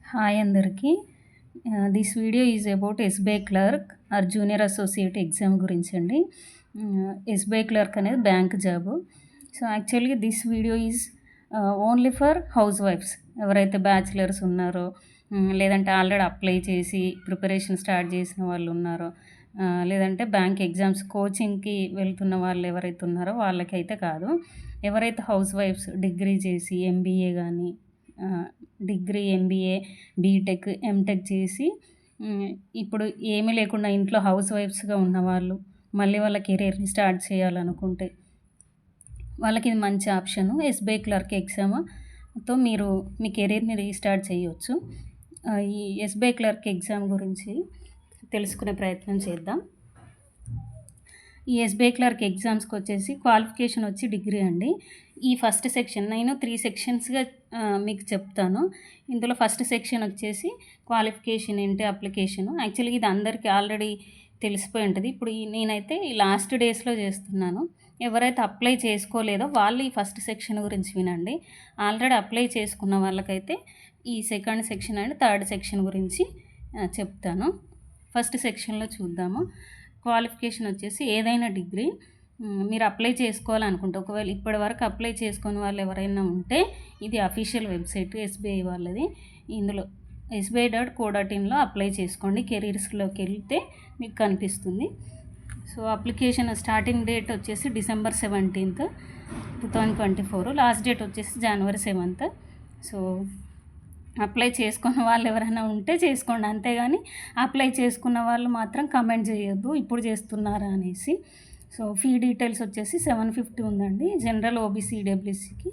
Hi అందరికీ. This video is about SBI clerk or junior associate exam గురించండి. SBI clerk అనేది bank job. So, యాక్చువల్‌గా this video is only for హౌస్ వైఫ్స్. ఎవరైతే బ్యాచిలర్స్ ఉన్నారో, లేదంటే ఆల్రెడీ అప్లై చేసి ప్రిపరేషన్ స్టార్ట్ చేసిన వాళ్ళు ఉన్నారో, లేదంటే బ్యాంక్ ఎగ్జామ్స్ కోచింగ్‌కి వెళ్తున్న వాళ్ళు ఎవరైతే ఉన్నారో వాళ్ళకైతే కాదు. ఎవరైతే హౌస్ వైఫ్స్ డిగ్రీ చేసి ఎంబీఏ గానీ డిగ్రీ, ఎంబీఏ, బీటెక్, ఎంటెక్ చేసి ఇప్పుడు ఏమీ లేకుండా ఇంట్లో హౌస్ వైఫ్స్‌గా ఉన్నవాళ్ళు, మళ్ళీ వాళ్ళ కెరియర్‌ని స్టార్ట్ చేయాలనుకుంటే వాళ్ళకి ఇది మంచి ఆప్షను. ఎస్‌బీఐ క్లర్క్ ఎగ్జామ్‌తో మీరు మీ కెరియర్‌ని రీస్టార్ట్ చేయొచ్చు. ఈ ఎస్‌బీఐ క్లర్క్ ఎగ్జామ్ గురించి తెలుసుకునే ప్రయత్నం చేద్దాం. ఈ ఎస్‌బీఐ క్లర్క్ ఎగ్జామ్స్‌కి వచ్చేసి క్వాలిఫికేషన్ వచ్చి డిగ్రీ అండి. ఈ ఫస్ట్ సెక్షన్ నేను 3 సెక్షన్స్‌గా మీకు చెప్తాను. ఇందులో ఫస్ట్ సెక్షన్ వచ్చేసి క్వాలిఫికేషన్ ఏంటి, అప్లికేషను. యాక్చువల్‌గా ఇది అందరికీ ఆల్రెడీ తెలిసిపోయి ఉంటది. ఇప్పుడు నేనైతే ఈ లాస్ట్ డేస్‌లో చేస్తున్నాను. ఎవరైతే అప్లై చేసుకోలేదో వాళ్ళు ఈ ఫస్ట్ సెక్షన్ గురించి వినండి. ఆల్రెడీ అప్లై చేసుకున్న వాళ్ళకైతే ఈ second section and third section గురించి చెప్తాను. ఫస్ట్ సెక్షన్‌లో చూద్దాము. క్వాలిఫికేషన్ వచ్చేసి ఏదైనా డిగ్రీ మీరు అప్లై చేసుకోవాలనుకుంటే, ఒకవేళ ఇప్పటివరకు అప్లై చేసుకుని వాళ్ళు ఎవరైనా ఉంటే ఇది అఫీషియల్ వెబ్సైట్ ఎస్బీఐ వాళ్ళది. ఇందులో sbi.co.inలో అప్లై చేసుకోండి. కెరీర్స్లోకి వెళ్తే మీకు కనిపిస్తుంది. సో, అప్లికేషన్ స్టార్టింగ్ డేట్ వచ్చేసి December 17th, 2024. లాస్ట్ డేట్ వచ్చేసి January 7th. సో, అప్లై చేసుకున్న వాళ్ళు ఎవరైనా ఉంటే చేసుకోండి. అంతేగాని అప్లై చేసుకున్న వాళ్ళు మాత్రం కమెంట్ చేయొద్దు ఇప్పుడు చేస్తున్నారా అనేసి. సో, ఫీ డీటెయిల్స్ వచ్చేసి 750 ఉందండి. జనరల్, ఓబీసీ, ఈడబ్ల్యూఎస్సీకి.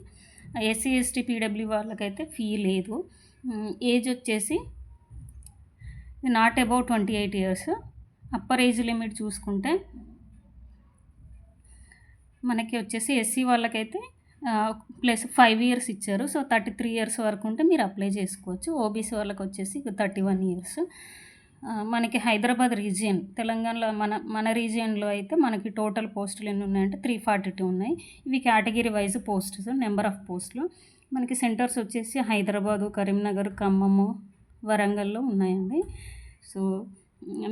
ఎస్సీ, ఎస్టీ, పీడబ్ల్యూ వాళ్ళకైతే ఫీ లేదు. ఏజ్ వచ్చేసి not above 28 years. Upper age limit చూసుకుంటే మనకి వచ్చేసి ఎస్సీ వాళ్ళకైతే ప్లస్ 5 years ఇచ్చారు. సో, 33 years వరకు ఉంటే మీరు అప్లై చేసుకోవచ్చు. ఓబీసీ వాళ్ళకి వచ్చేసి 31 years. మనకి హైదరాబాద్ రీజియన్, తెలంగాణలో మన రీజియన్లో అయితే మనకి టోటల్ పోస్టులు ఎన్ని ఉన్నాయంటే 342 ఉన్నాయి. ఇవి category wise posts, number of పోస్టులు. మనకి సెంటర్స్ వచ్చేసి హైదరాబాదు, కరీంనగర్, ఖమ్మము, వరంగల్లో ఉన్నాయండి. సో,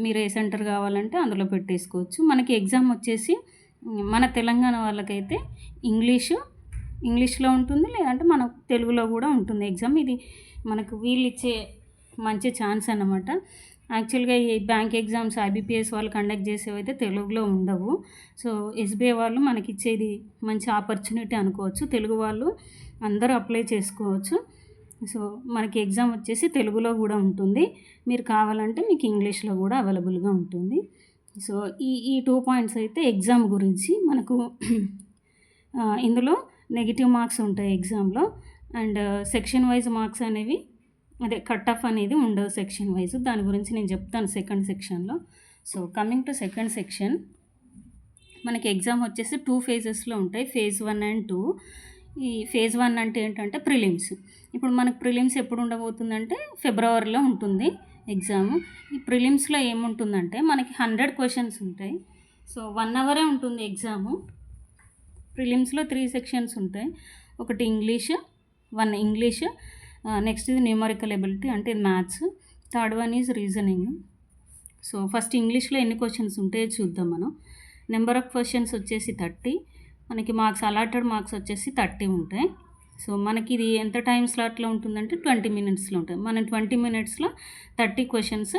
మీరు ఏ సెంటర్ కావాలంటే అందులో పెట్టేసుకోవచ్చు. మనకి ఎగ్జామ్ వచ్చేసి మన తెలంగాణ వాళ్ళకైతే ఇంగ్లీష్లో ఉంటుంది, లేదంటే మన తెలుగులో కూడా ఉంటుంది ఎగ్జామ్. ఇది మనకు వీళ్ళు ఇచ్చే మంచి ఛాన్స్ అన్నమాట. యాక్చువల్గా ఈ బ్యాంక్ ఎగ్జామ్స్ ఐబీపీఎస్ వాళ్ళు కండక్ట్ చేసేవైతే తెలుగులో ఉండవు. సో, ఎస్బీఐ వాళ్ళు మనకి ఇచ్చేది మంచి ఆపర్చునిటీ అనుకోవచ్చు. తెలుగు వాళ్ళు అందరూ అప్లై చేసుకోవచ్చు. సో, మనకి ఎగ్జామ్ వచ్చేసి తెలుగులో కూడా ఉంటుంది. మీరు కావాలంటే మీకు ఇంగ్లీష్లో కూడా అవైలబుల్గా ఉంటుంది. సో, ఈ 2 points అయితే ఎగ్జామ్ గురించి. మనకు ఇందులో నెగిటివ్ మార్క్స్ ఉంటాయి ఎగ్జామ్లో. అండ్ సెక్షన్ వైజ్ మార్క్స్ అనేవి, అదే కట్ ఆఫ్ అనేది ఉండదు సెక్షన్ వైజ్. దాని గురించి నేను చెప్తాను సెకండ్ సెక్షన్లో. So, coming to second section, మనకి ఎగ్జామ్ వచ్చేసి 2 phases ఉంటాయి. phase 1 and 2. ఈ phase 1 అంటే ఏంటంటే ప్రిలిమ్స్. ఇప్పుడు మనకు ప్రిలిమ్స్ ఎప్పుడు ఉండబోతుందంటే ఫిబ్రవరిలో ఉంటుంది ఎగ్జాము. ఈ ప్రిలిమ్స్లో ఏముంటుందంటే మనకి 100 questions ఉంటాయి. సో, 1 hour ఉంటుంది ఎగ్జాము. ప్రిలిమ్స్లో 3 sections ఉంటాయి. ఒకటి ఇంగ్లీష్, 1 ఇంగ్లీష్, నెక్స్ట్ ఇది న్యూమరికల్ ఎబిలిటీ అంటే ఇది maths, third one is reasoning. So, first ఇంగ్లీష్లో ఎన్ని క్వశ్చన్స్ ఉంటాయో చూద్దాం మనం. నెంబర్ ఆఫ్ క్వశ్చన్స్ వచ్చేసి 30. మనకి మార్క్స్, అలాటెడ్ మార్క్స్ వచ్చేసి 30 ఉంటాయి. సో, మనకి ఇది ఎంత టైం స్లాట్లో ఉంటుందంటే 20 minutesలో ఉంటుంది. మనం 20 minutesలో 30 questions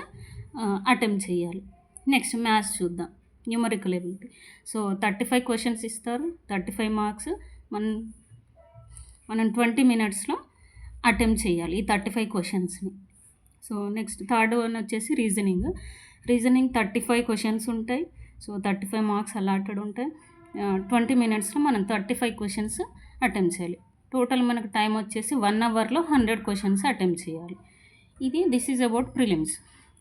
అటెంప్ట్ చేయాలి. నెక్స్ట్ మ్యాథ్స్ చూద్దాం, న్యూమరికల్ ఎబిలిటీ. సో, 35 questions ఇస్తారు, 35 marks. మనం 20 minutesలో అటెంప్ట్ చేయాలి ఈ 35 questionsని. సో, నెక్స్ట్ థర్డ్ వన్ వచ్చేసి రీజనింగ్. 35 questions ఉంటాయి. సో, 35 marks అలాటెడ్ ఉంటాయి. 20 minutesలో మనం 35 questions అటెంప్ట్ చేయాలి. టోటల్ మనకు టైం వచ్చేసి 1 hourలో 100 questions అటెంప్ట్ చేయాలి. This is about prelims.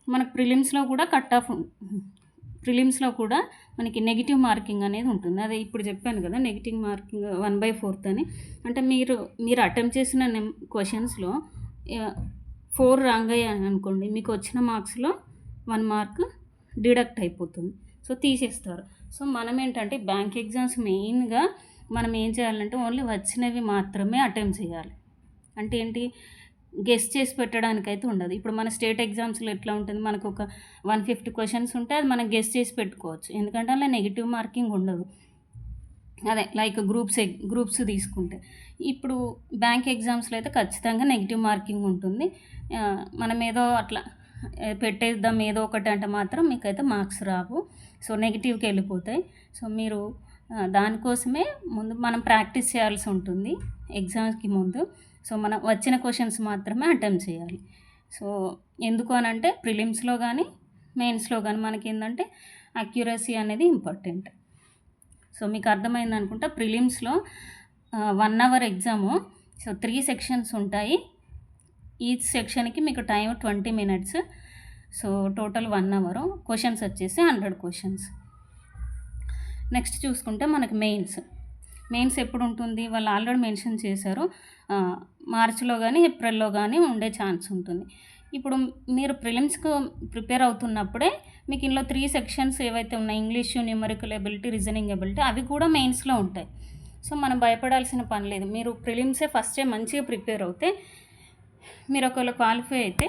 మనకు ప్రిలిమ్స్లో కూడా కట్ ఆఫ్, ప్రిలిమ్స్లో కూడా మనకి నెగిటివ్ మార్కింగ్ అనేది ఉంటుంది. అదే ఇప్పుడు చెప్పాను కదా, నెగిటివ్ మార్కింగ్ 1/4 అని. అంటే మీరు అటెంప్ట్ చేసిన క్వశ్చన్స్లో 4 రాంగ్ అయ్యాయి అనుకోండి, మీకు వచ్చిన మార్క్స్లో 1 mark డిడక్ట్ అయిపోతుంది. సో, తీసేస్తారు. సో, మనం ఏంటంటే బ్యాంక్ ఎగ్జామ్స్ మెయిన్గా మనం ఏం చేయాలంటే ఓన్లీ వచ్చినవి మాత్రమే అటెంప్ట్ చేయాలి. అంటే ఏంటి, గెస్ చేసి పెట్టడానికైతే ఉండదు. ఇప్పుడు మన స్టేట్ ఎగ్జామ్స్‌లో ఎట్లా ఉంటుంది, మనకు ఒక 150 క్వెషన్స్ ఉంటే అది మనం గెస్ చేసి పెట్టుకోవచ్చు. ఎందుకంటే అందులో నెగెటివ్ మార్కింగ్ ఉండదు. అదే లైక్ గ్రూప్స్ తీసుకుంటే. ఇప్పుడు బ్యాంక్ ఎగ్జామ్స్‌లో అయితే ఖచ్చితంగా నెగెటివ్ మార్కింగ్ ఉంటుంది. మనం ఏదో అట్లా పెట్టేద్దాం ఏదో ఒకటి అంటే మాత్రం మీకైతే మార్క్స్ రావు. సో, నెగెటివ్‌కి వెళ్ళిపోతాయి. సో, మీరు దానికోసమే ముందు మనం ప్రాక్టీస్ చేయాల్సి ఉంటుంది ఎగ్జామ్స్‌కి ముందు. సో, మనం వచ్చిన క్వెషన్స్ మాత్రమే అటెంప్ట్ చేయాలి. సో, ఎందుకు అనంటే ప్రిలిమ్స్‌లో గానీ, మెయిన్స్‌లో గానీ మనకేందంటే అక్యురసీ అనేది ఇంపార్టెంట్. సో, మీకు అర్థమైందనుకుంటా. ప్రిలిమ్స్‌లో 1 అవర్ ఎగ్జాము. సో, 3 సెక్షన్స్ ఉంటాయి. ఈచ్ సెక్షన్‌కి మీకు time 20 minutes. So, total 1 hour. Questions వచ్చేసి 100 క్వెషన్స్. నెక్స్ట్ చూసుకుంటే మనకి మెయిన్స్ ఎప్పుడుంటుంది, వాళ్ళు ఆల్రెడీ మెన్షన్ చేశారు. మార్చ్‌లో గానీ, ఏప్రిల్‌లో గానీ ఉండే ఛాన్స్ ఉంటుంది. ఇప్పుడు మీరు ప్రిలిమ్స్‌కు ప్రిపేర్ అవుతున్నప్పుడే మీకు ఇందులో 3 సెక్షన్స్ ఏవైతే ఉన్నాయో, English, numerical ability, reasoning ability, అవి కూడా మెయిన్స్‌లో ఉంటాయి. సో, మనం భయపడాల్సిన పని లేదు. మీరు ప్రిలిమ్సే ఫస్టే మంచిగా ప్రిపేర్ అవుతే, మీరు ఒకవేళ క్వాలిఫై అయితే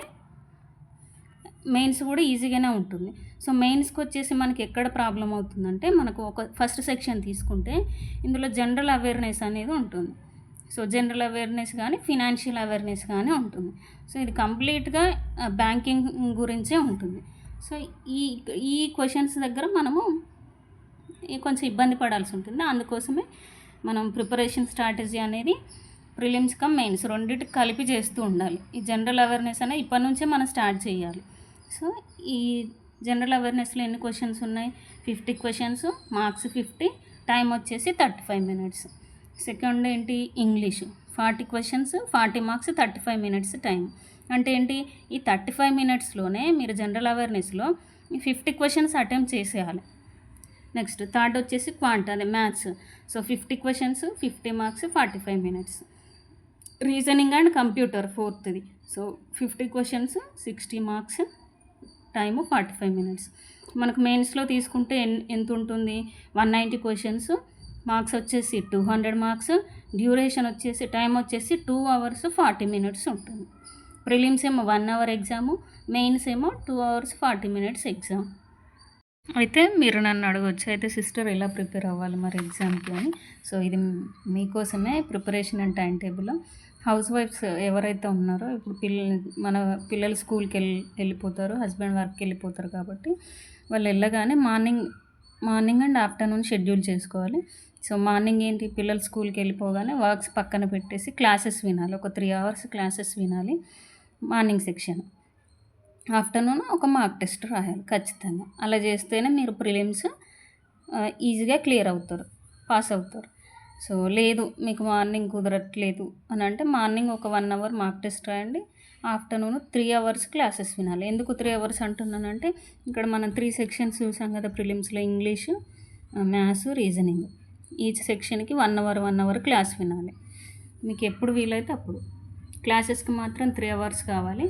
మెయిన్స్ కూడా ఈజీగానే ఉంటుంది. సో, మెయిన్స్‌కొచ్చేసి మనకి ఎక్కడ ప్రాబ్లమ్ అవుతుందంటే, మనకు ఒక ఫస్ట్ సెక్షన్ తీసుకుంటే ఇందులో జనరల్ అవేర్‌నెస్ అనేది ఉంటుంది. సో, జనరల్ అవేర్‌నెస్ కానీ, ఫినాన్షియల్ అవేర్‌నెస్ కానీ ఉంటుంది. సో, ఇది కంప్లీట్‌గా బ్యాంకింగ్ గురించే ఉంటుంది. సో, ఈ ఈ క్వెషన్స్ దగ్గర మనము కొంచెం ఇబ్బంది పడాల్సి ఉంటుంది. అందుకోసమే మనం ప్రిపరేషన్ స్ట్రాటజీ అనేది ప్రిలిమ్స్ కమ్ మెయిన్స్ రెండిటికి కలిపి చేస్తూ ఉండాలి. ఈ జనరల్ అవేర్‌నెస్ అనేది ఇప్పటి నుంచే మనం స్టార్ట్ చేయాలి. సో, ఈ జనరల్ అవేర్‌నెస్‌లో ఎన్ని క్వెషన్స్ ఉన్నాయి? 50 క్వెషన్స్, మార్క్స్ 50, టైం వచ్చేసి 35 మినిట్స్. సెకండ్ ఏంటి, English 40 questions, 40 marks, 35 minutes time. అంటే ఏంటి, ఈ 35 మినిట్స్‌లోనే మీరు జనరల్ అవేర్‌నెస్‌లో 50 క్వెషన్స్ అటెంప్ట్ చేసేయాలి. నెక్స్ట్ థర్డ్ వచ్చేసి అదే maths. So, 50 questions, 50 marks, 45 minutes. Reasoning and computer ఫోర్త్‌ది. So, 50 questions, 60 marks, time 45 minutes. మనకు మెయిన్స్‌లో తీసుకుంటే ఎంత ఉంటుంది, 190 క్వెషన్స్, మార్క్స్ వచ్చేసి 200 మార్క్స్, డ్యూరేషన్ వచ్చేసి టైం వచ్చేసి 2 అవర్స్ 40 మినిట్స్ ఉంటుంది. ప్రిలిమ్స్ ఏమో 1 అవర్ ఎగ్జాము, మెయిన్స్ ఏమో 2 అవర్స్ 40 మినిట్స్ ఎగ్జామ్. అయితే మీరు నన్ను అడగొచ్చు, అయితే సిస్టర్ ఎలా ప్రిపేర్ అవ్వాలి మరి ఎగ్జామ్కి అని. సో, ఇది మీకోసమే ప్రిపరేషన్ అండ్ టైం టేబుల్. హౌస్ వైఫ్స్ ఎవరైతే ఉన్నారో, ఇప్పుడు మన పిల్లలు స్కూల్కి వెళ్ళిపోతారు, హస్బెండ్ వర్క్కి వెళ్ళిపోతారు కాబట్టి వాళ్ళు వెళ్ళగానే మార్నింగ్ అండ్ ఆఫ్టర్నూన్ షెడ్యూల్ చేసుకోవాలి. సో, మార్నింగ్ ఏంటి, పిల్లలు స్కూల్కి వెళ్ళిపోగానే వర్క్స్ పక్కన పెట్టేసి క్లాసెస్ వినాలి. ఒక 3 అవర్స్ క్లాసెస్ వినాలి మార్నింగ్ సెక్షన్. ఆఫ్టర్నూన్ ఒక మార్క్ టెస్ట్ రాయాలి ఖచ్చితంగా. అలా చేస్తేనే మీరు ప్రిలిమ్స్ ఈజీగా క్లియర్ అవుతారు, పాస్ అవుతారు. సో, లేదు మీకు మార్నింగ్ కుదరట్లేదు అని అంటే మార్నింగ్ ఒక 1 అవర్ మార్క్ టెస్ట్ రాయండి. ఆఫ్టర్నూన్ 3 అవర్స్ క్లాసెస్ వినాలి. ఎందుకు 3 అవర్స్ అంటున్నానంటే, ఇక్కడ మనం 3 సెక్షన్స్ చూసాం కదా ప్రిలిమ్స్లో, ఇంగ్లీషు, మ్యాథ్స్, రీజనింగ్. ఈచ్ సెక్షన్కి 1 అవర్ క్లాస్ వినాలి. మీకు ఎప్పుడు వీలైతే అప్పుడు. క్లాసెస్కి మాత్రం 3 అవర్స్ కావాలి.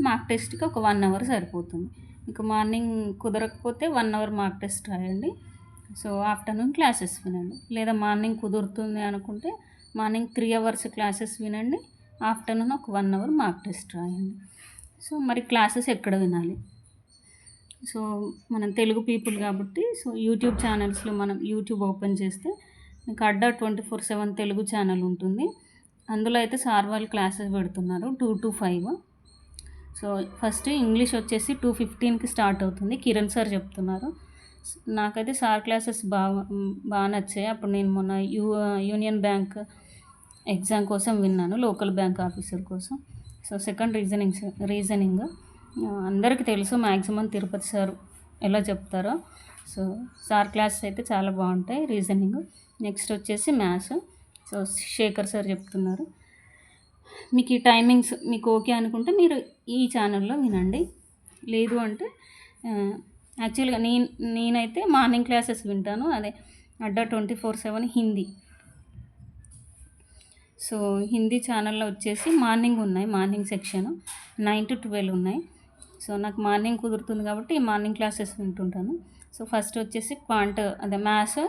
మార్క్ టెస్ట్కి ఒక 1 అవర్ సరిపోతుంది. మీకు మార్నింగ్ కుదరకపోతే 1 అవర్ మార్క్ టెస్ట్ రాయండి. సో, ఆఫ్టర్నూన్ క్లాసెస్ వినండి. లేదా మార్నింగ్ కుదురుతుంది అనుకుంటే మార్నింగ్ 3 అవర్స్ క్లాసెస్ వినండి, ఆఫ్టర్నూన్ ఒక 1 అవర్ మార్క్ టెస్ట్ రాయండి. సో, మరి క్లాసెస్ ఎక్కడ వినాలి? సో, మనం తెలుగు పీపుల్ కాబట్టి, సో యూట్యూబ్ ఛానల్స్లో మనం యూట్యూబ్ ఓపెన్ చేస్తే మీకు అడ్డా 24/7 తెలుగు ఛానల్ ఉంటుంది. అందులో అయితే సార్ వాళ్ళు క్లాసెస్ పెడుతున్నారు 2 to 5. సో, ఫస్ట్ ఇంగ్లీష్ వచ్చేసి 2:15కి స్టార్ట్ అవుతుంది. కిరణ్ సార్ చెప్తున్నారు. నాకైతే సార్ క్లాసెస్ బాగా నచ్చాయి. అప్పుడు నేను మొన్న యూనియన్ బ్యాంక్ ఎగ్జామ్ కోసం విన్నాను, లోకల్ బ్యాంక్ ఆఫీసర్ కోసం. సో, సెకండ్ రీజనింగ్ అందరికీ తెలుసు మ్యాక్సిమం తిరుపతి సార్ ఎలా చెప్తారో. సో, సార్ క్లాసెస్ అయితే చాలా బాగుంటాయి. రీజనింగ్ నెక్స్ట్ వచ్చేసి మ్యాథ్స్. సో, శేఖర్ సార్ చెప్తున్నారు. మీకు ఈ టైమింగ్స్ మీకు ఓకే అనుకుంటే మీరు ఈ ఛానల్లో వినండి. లేదు అంటే యాక్చువల్గా నేనైతే మార్నింగ్ క్లాసెస్ వింటాను. అదే అడ్డా 24/7 హిందీ. సో, హిందీ ఛానల్లో వచ్చేసి మార్నింగ్ సెక్షన్ 9 to 12 ఉన్నాయి. సో, నాకు మార్నింగ్ కుదురుతుంది కాబట్టి మార్నింగ్ క్లాసెస్ వింటుంటాను. సో, ఫస్ట్ వచ్చేసి అదే మ్యాథ్స్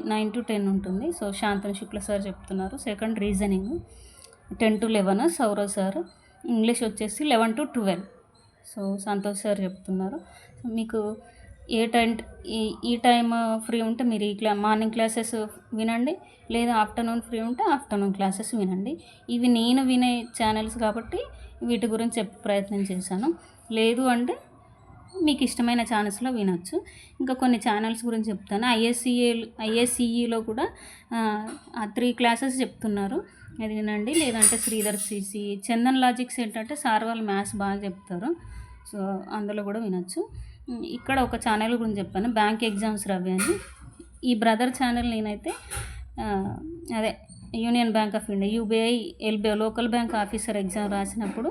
9 to 10 ఉంటుంది. సో, శాంతను శుక్ల సార్ చెప్తున్నారు. Second reasoning 10 to 11 Saurav sir. English వచ్చేసి 11 to 12. సో సంతోష్ సార్ చెప్తున్నారు. మీకు ఏ టైం ఈ ఈ టైం ఫ్రీ ఉంటే మీరు మార్నింగ్ క్లాసెస్ వినండి, లేదా ఆఫ్టర్నూన్ ఫ్రీ ఉంటే ఆఫ్టర్నూన్ క్లాసెస్ వినండి. ఇవి నేను వినే ఛానల్స్ కాబట్టి వీటి గురించి చెప్పే ప్రయత్నం చేశాను. లేదు అంటే మీకు ఇష్టమైన ఛానల్స్లో వినొచ్చు. ఇంకా కొన్ని ఛానల్స్ గురించి చెప్తాను. ఐఎస్సిఈలో కూడా 3 క్లాసెస్ చెప్తున్నారు, అది వినండి. లేదంటే శ్రీధర్ సిసి, చందన్ లాజిక్స్ ఏంటంటే సార్ వాళ్ళు మ్యాథ్స్ బాగా చెప్తారు, సో అందులో కూడా వినొచ్చు. ఇక్కడ ఒక ఛానల్ గురించి చెప్పాను, బ్యాంక్ ఎగ్జామ్స్ రవి అని. ఈ బ్రదర్ ఛానల్ నేనైతే అదే Union Bank of India, UBI, LBI local bank officer exam రాసినప్పుడు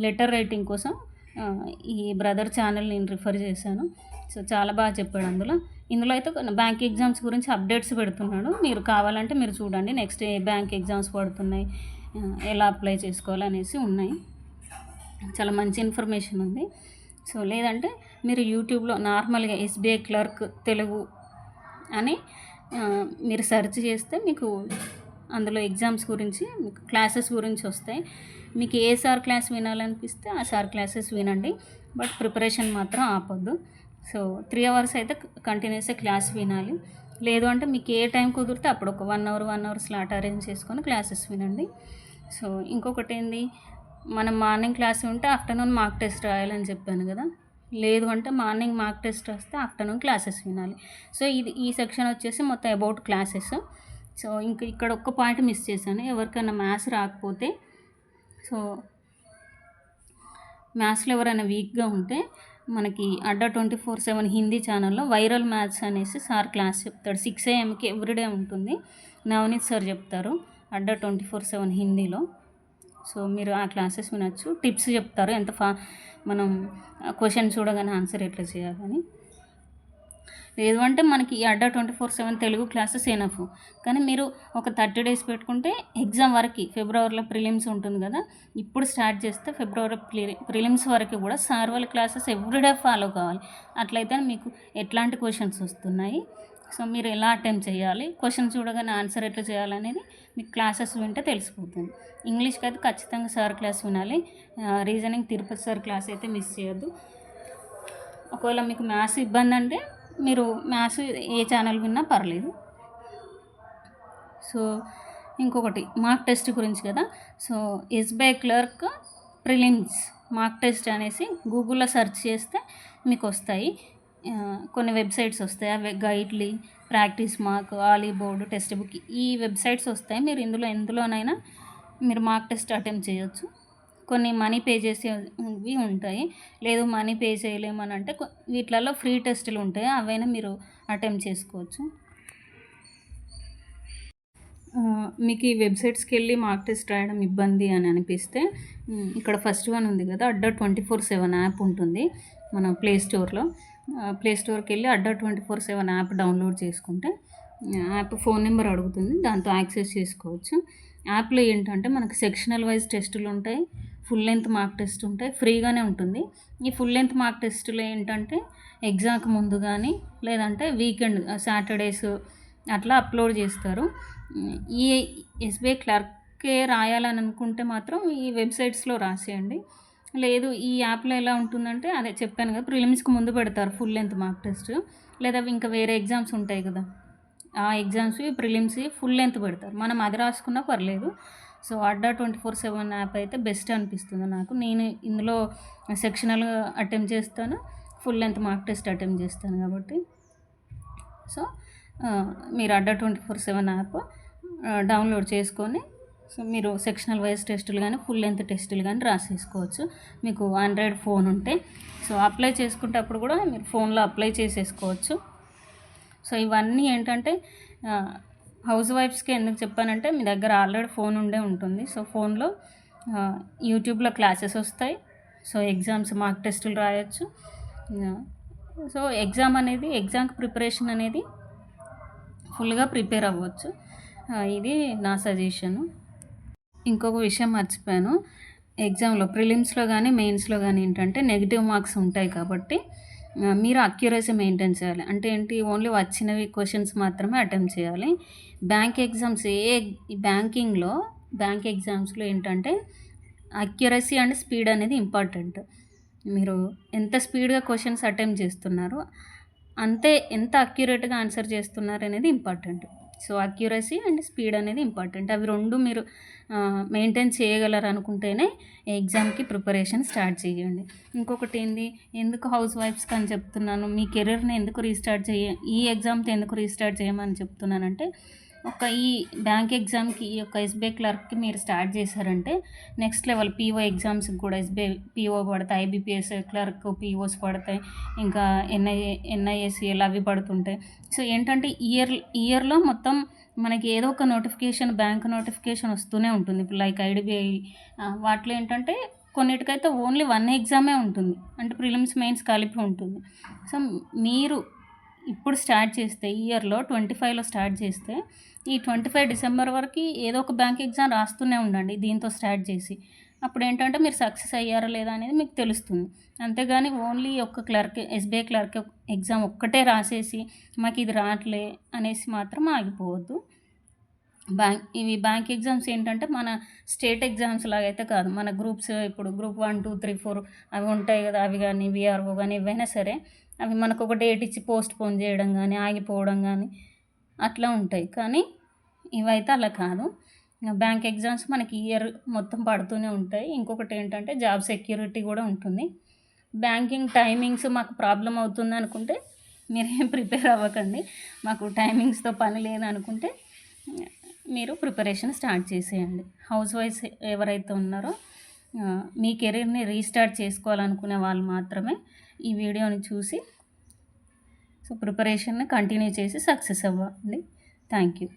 లెటర్ రైటింగ్ కోసం ఈ బ్రదర్ ఛానల్ నేను రిఫర్ చేశాను. సో చాలా బాగా చెప్పాడు ఇందులో అయితే బ్యాంక్ ఎగ్జామ్స్ గురించి అప్డేట్స్ పెడుతున్నాడు. మీరు కావాలంటే మీరు చూడండి, నెక్స్ట్ ఏ బ్యాంక్ ఎగ్జామ్స్ పడుతున్నాయి, ఎలా అప్లై చేసుకోవాలి అనేసి ఉన్నాయి. చాలా మంచి ఇన్ఫర్మేషన్ ఉంది. సో లేదంటే మీరు యూట్యూబ్లో నార్మల్గా ఎస్బీఐ క్లర్క్ తెలుగు అని మీరు సెర్చ్ చేస్తే మీకు అందులో ఎగ్జామ్స్ గురించి, మీకు క్లాసెస్ గురించి వస్తాయి. మీకు ఏ సార్ క్లాస్ వినాలనిపిస్తే ఆ సార్ క్లాసెస్ వినండి, బట్ ప్రిపరేషన్ మాత్రం ఆపొద్దు. సో 3 hours అయితే కంటిన్యూస్గా క్లాస్ వినాలి. లేదు అంటే మీకు ఏ టైం కుదిరితే అప్పుడు ఒక 1 hour స్లాట్ అరేంజ్ చేసుకొని క్లాసెస్ వినండి. సో ఇంకొకటి ఏంది, మనం మార్నింగ్ క్లాస్ ఉంటే ఆఫ్టర్నూన్ మార్క్ టెస్ట్ రాయాలని చెప్పాను కదా. లేదు అంటే మార్నింగ్ మార్క్ టెస్ట్ వస్తే ఆఫ్టర్నూన్ క్లాసెస్ వినాలి. సో ఈ సెక్షన్ వచ్చేసి మొత్తం అబౌట్ క్లాసెస్. సో ఇంకా ఇక్కడ ఒక్క పాయింట్ మిస్ చేశాను, ఎవరికైనా మ్యాథ్స్ రాకపోతే, సో మ్యాథ్స్లో ఎవరైనా వీక్గా ఉంటే మనకి అడ్డా 24/7 హిందీ ఛానల్లో వైరల్ మ్యాథ్స్ అనేసి సార్ క్లాస్ చెప్తాడు. 6 AM ఎవ్రీడే ఉంటుంది. నవనీత్ సార్ చెప్తారు అడ్డా 24/7 హిందీలో. సో మీరు ఆ క్లాసెస్ వినొచ్చు. టిప్స్ చెప్తారు, మనం క్వశ్చన్ చూడగానే ఆన్సర్ ఎట్లా చేయాలని. లేదు అంటే మనకి ఈ అడ్డా 24/7 తెలుగు క్లాసెస్ ఎనఫ్. కానీ మీరు ఒక 30 days పెట్టుకుంటే ఎగ్జామ్ వరకు, ఫిబ్రవరిలో ప్రిలిమ్స్ ఉంటుంది కదా, ఇప్పుడు స్టార్ట్ చేస్తే ఫిబ్రవరి ప్రిలిమ్స్ వరకు కూడా సార్ వాళ్ళ క్లాసెస్ ఎవ్రీడే ఫాలో కావాలి. అట్లయితే మీకు ఎట్లాంటి క్వశ్చన్స్ వస్తున్నాయి, సో మీరు ఎలా అటెంప్ట్ చేయాలి, క్వశ్చన్ చూడగానే ఆన్సర్ ఎట్లా చేయాలనేది మీకు క్లాసెస్ వింటే తెలిసిపోతుంది. ఇంగ్లీష్కి అయితే ఖచ్చితంగా సార్ క్లాస్ వినాలి. రీజనింగ్ తిరుపతి సార్ క్లాస్ అయితే మిస్ చేయొద్దు. ఒకవేళ మీకు మ్యాథ్స్ ఇబ్బంది అంటే మీరు మ్యాథ్స్ ఏ ఛానల్ విన్నా పర్లేదు. సో ఇంకొకటి మార్క్ టెస్ట్ గురించి కదా. So SBI clerk prelims mark test అనేసి గూగుల్లో సెర్చ్ చేస్తే మీకు వస్తాయి, కొన్ని వెబ్సైట్స్ వస్తాయి. అవి Guidely, practice mock, Oliveboard, Testbook, ఈ వెబ్సైట్స్ వస్తాయి. మీరు ఎందులోనైనా మీరు మార్క్ టెస్ట్ అటెంప్ట్ చేయొచ్చు. కొన్ని మనీ పే చేసేవి ఉంటాయి, లేదు మనీ పే చేయలేమని అంటే వీటిలలో ఫ్రీ టెస్టులు ఉంటాయి, అవైనా మీరు అటెంప్ట్ చేసుకోవచ్చు. మీకు ఈ వెబ్సైట్స్కి వెళ్ళి మార్క్ టెస్ట్ రాయడం ఇబ్బంది అని అనిపిస్తే ఇక్కడ ఫస్ట్ వన్ ఉంది కదా, అడ్డా 24/7 యాప్ ఉంటుంది మన ప్లే స్టోర్కి వెళ్ళి అడ్డా 24/7 యాప్ డౌన్లోడ్ చేసుకుంటే యాప్ ఫోన్ నెంబర్ అడుగుతుంది, దాంతో యాక్సెస్ చేసుకోవచ్చు. యాప్లో ఏంటంటే మనకు సెక్షనల్ వైజ్ టెస్టులు ఉంటాయి, ఫుల్ లెంత్ మార్క్ టెస్ట్ ఉంటాయి, ఫ్రీగానే ఉంటుంది. ఈ ఫుల్ లెంత్ మార్క్ టెస్టులు ఏంటంటే ఎగ్జామ్కి ముందు కానీ లేదంటే వీకెండ్ సాటర్డేస్ అట్లా అప్లోడ్ చేస్తారు. ఈ ఎస్బీఐ క్లర్కే రాయాలని అనుకుంటే మాత్రం ఈ వెబ్సైట్స్లో రాసేయండి. లేదు ఈ యాప్లో ఎలా ఉంటుందంటే అదే చెప్పాను కదా, ప్రిలిమ్స్కి ముందు పెడతారు ఫుల్ లెంత్ మార్క్ టెస్ట్, లేదా ఇంకా వేరే ఎగ్జామ్స్ ఉంటాయి కదా, ఆ ఎగ్జామ్స్ ప్రిలిమ్స్ ఫుల్ లెంత్ పెడతారు, మనం అది రాసుకున్నా పర్లేదు. సో అడ్డా 24/7 యాప్ అయితే బెస్ట్ అనిపిస్తుంది నాకు. నేను ఇందులో సెక్షనల్గా అటెంప్ట్ చేస్తాను, full length mark test attempt చేస్తాను కాబట్టి. సో మీరు అడ్డా 24/7 యాప్ డౌన్లోడ్ చేసుకొని సో మీరు సెక్షనల్ వైజ్ టెస్టులు కానీ ఫుల్ లెంత్ టెస్టులు కానీ రాసేసుకోవచ్చు. మీకు ఆండ్రాయిడ్ ఫోన్ ఉంటే సో అప్లై చేసుకునేటప్పుడు కూడా మీరు ఫోన్లో అప్లై చేసేసుకోవచ్చు. సో ఇవన్నీ ఏంటంటే హౌస్ వైఫ్స్కి ఎందుకు చెప్పానంటే మీ దగ్గర ఆల్రెడీ ఫోన్ ఉండే ఉంటుంది. సో ఫోన్లో యూట్యూబ్లో క్లాసెస్ వస్తాయి, సో ఎగ్జామ్స్ మార్క్ టెస్టులు రాయొచ్చు. సో ఎగ్జామ్కి ప్రిపరేషన్ అనేది ఫుల్గా ప్రిపేర్ అవ్వచ్చు. ఇది నా సజెషను. ఇంకొక విషయం మర్చిపోయాను, ఎగ్జామ్లో ప్రిలిమ్స్లో కానీ మెయిన్స్లో కానీ ఏంటంటే నెగిటివ్ మార్క్స్ ఉంటాయి కాబట్టి మీరు అక్యురసీ మెయింటైన్ చేయాలి. అంటే ఏంటి, ఓన్లీ వచ్చినవి క్వశ్చన్స్ మాత్రమే అటెంప్ట్ చేయాలి. బ్యాంక్ ఎగ్జామ్స్ బ్యాంక్ ఎగ్జామ్స్లో ఏంటంటే అక్యురసీ అండ్ స్పీడ్ అనేది ఇంపార్టెంట్. మీరు ఎంత స్పీడ్‌గా క్వెషన్స్ అటెంప్ట్ చేస్తున్నారో, అంతే ఎంత అక్యురేట్‌గా ఆన్సర్ చేస్తున్నారనేది important. So, accuracy and speed అనేది ఇంపార్టెంట్. అవి 2 మీరు మెయింటైన్ చేయగలరనుకుంటేనే ఎగ్జామ్‌కి ప్రిపరేషన్ స్టార్ట్ చేయండి. ఇంకొకటేంది, ఎందుకు హౌస్ వైఫ్స్‌కి అని చెప్తున్నాను, మీ కెరీర్‌ని ఎందుకు ఈ ఎగ్జామ్‌తో ఎందుకు రీస్టార్ట్ చేయమని చెప్తున్నానంటే, ఈ బ్యాంక్ ఎగ్జామ్‌కి ఈ యొక్క ఎస్‌బీఐ క్లర్క్‌కి మీరు స్టార్ట్ చేశారంటే నెక్స్ట్ లెవెల్ పీఓ ఎగ్జామ్స్‌కి కూడా ఎస్‌బీఐ పీఓ పడతాయి, ఐబీపీఎస్ క్లర్క్ పీఓస్ పడతాయి, ఇంకా ఎన్ఐఏసీఎల్ అవి పడుతుంటాయి. సో, ఏంటంటే ఇయర్‌లో మొత్తం మనకి ఏదో ఒక నోటిఫికేషన్, బ్యాంక్ నోటిఫికేషన్ వస్తూనే ఉంటుంది. ఇప్పుడు లైక్ ఐడీబీఐ వాటిలో ఏంటంటే కొన్నిటికైతే ఓన్లీ 1 ఎగ్జామే ఉంటుంది. అంటే ప్రిలిమ్స్, మెయిన్స్ కలిపి ఉంటుంది. సో, మీరు ఇప్పుడు స్టార్ట్ చేస్తే ఇయర్‌లో 25లో స్టార్ట్ చేస్తే ఈ 25 డిసెంబర్ వరకు ఏదో ఒక బ్యాంక్ ఎగ్జామ్ రాస్తూనే ఉండండి దీంతో స్టార్ట్ చేసి. అప్పుడేంటంటే మీరు సక్సెస్ అయ్యారా లేదా అనేది మీకు తెలుస్తుంది. అంతేగాని ఓన్లీ ఒక ఎస్‌బీఐ క్లర్క్ ఎగ్జామ్ ఒక్కటే రాసేసి మాకిది రాట్లే అనేసి మాత్రం ఆగిపోవద్దు. ఇవి బ్యాంక్ ఎగ్జామ్స్ ఏంటంటే మన స్టేట్ ఎగ్జామ్స్ లాగైతే కాదు. మన గ్రూప్స్ ఇప్పుడు గ్రూప్ 1, 2, 3, 4 అవి ఉంటాయి కదా! అవి గానీ, వీఆర్ఓ గానీ ఏవైనా సరే అవి మనకొక డేట్ ఇచ్చి పోస్ట్‌పోన్ చేయడం గానీ, ఆగిపోవడం గానీ అట్లా ఉంటాయి. కానీ ఇవైతే అలా కాదు. బ్యాంక్ ఎగ్జామ్స్ మనకి ఇయర్ మొత్తం పడుతూనే ఉంటాయి. ఇంకొకటేంటంటే జాబ్ సెక్యూరిటీ గూడా ఉంటుంది. బ్యాంకింగ్ టైమింగ్స్ మాకు ప్రాబ్లమ్ అవుతుందనుకుంటే మీరేం ప్రిపేర్ అవ్వకండి. మాకు టైమింగ్స్‌తో పని లేదనుకుంటే మీరు ప్రిపరేషన్ స్టార్ట్ చేసేయండి. హౌస్ వైఫ్స్ ఎవరైతే ఉన్నారో మీ కెరీర్‌ని రీస్టార్ట్ చేసుకోవాలనుకునే వాళ్ళు మాత్రమే ఈ వీడియోని చూసి ప్రిపరేషన్‌ని కంటిన్యూ చేసి సక్సెస్ అవ్వండి. Thank you.